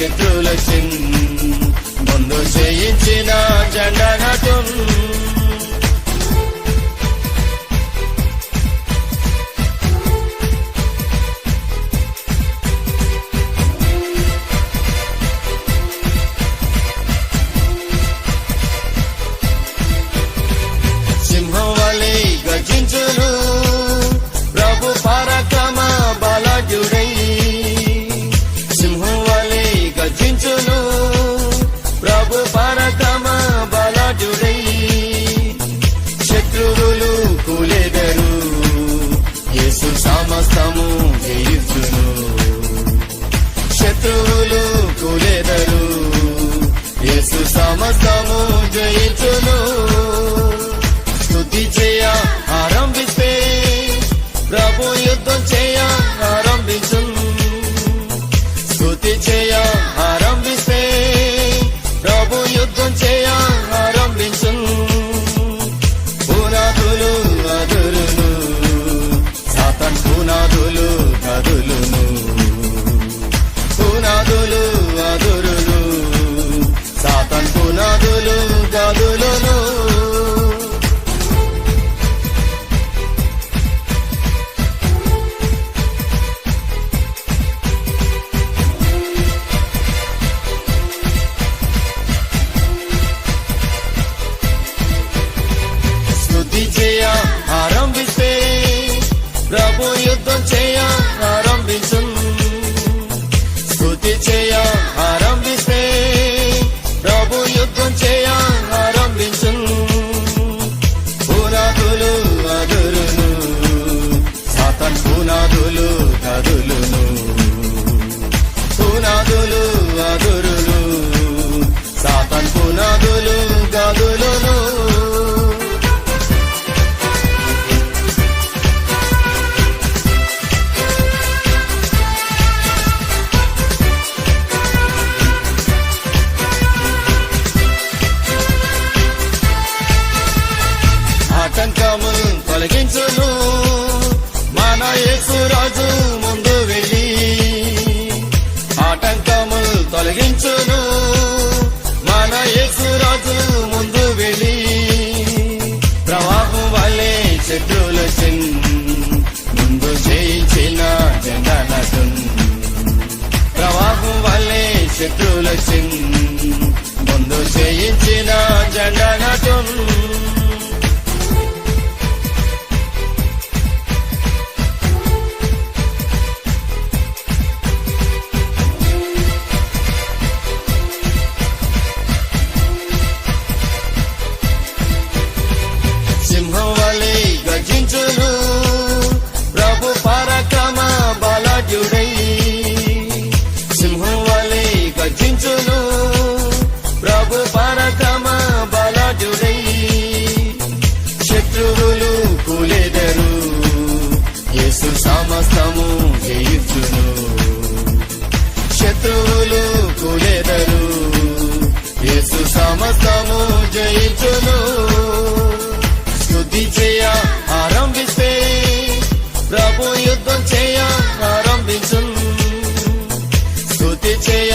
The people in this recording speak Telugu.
శత్రులకి ముందు చేయించిన జెండా నాటం. సింహం వలె గర్జించును ప్రభు పరాక్రమ బలాఢ్యుడై. సింహం వలె గర్జించును ప్రభు పరాక్రమ బలాఢ్యుడై. శత్రువులు కూలెదరు యేసు సమస్తము జయించును. శత్రువులు కూలెదరు యేసు సమస్తము జయించును. స్తుతి చేయ ఆరంభిస్తే ప్రభు యుద్ధం చేయ ఆరంభించు. స్తుతి చేయ ఆరంభిస్తే ప్రభు యుద్ధం చేయ ఆరంభించు. పునాదులు అదురును సాతాన్ పునాదులు కదులును. పునాదులు అదురును సాతాన్ పునాదులు కదులును. స్తుతి చేయ ఆరంభిస్తే ప్రభు యుద్ధం చేయ ఆరంభించు. స్తుతి చేయ ఆరంభిస్తే ప్రభు యుద్ధం చేయ ఆరంభించు. పునాదులు అదురును సాతాన్ పునాదులు కదులును. పునాదులు అదురును సాతాన్ పునాదులు కదులును. ఆటంకము తొలగించును మన యేసు రాజు ముందు వెళ్ళి. ఆటంకము తొలగించును మన యేసు రాజు ముందు వెళ్ళి. ప్రవాహం వల్లే శత్రులకి ముందు చేయించిన జెండా నాటం. ప్రవాహం వల్లే శత్రులకి ముందు చేయించిన జెండా నాటం. సింహం వలె గర్జించును ప్రభు పరాక్రమ బలాఢ్యుడై. సింహం వలె గర్జించును ప్రభు పరాక్రమ బలాఢ్యుడై. శత్రువులు కూలెదరు యేసు సమస్తము జయించును. శత్రువులు కూలెదరు యేసు సమస్తము జయించును. స్తుతి చేయ ఆరంభిస్తే ప్రభు యుద్ధం చేయ ఆరంభించు. స్తుతి చేయ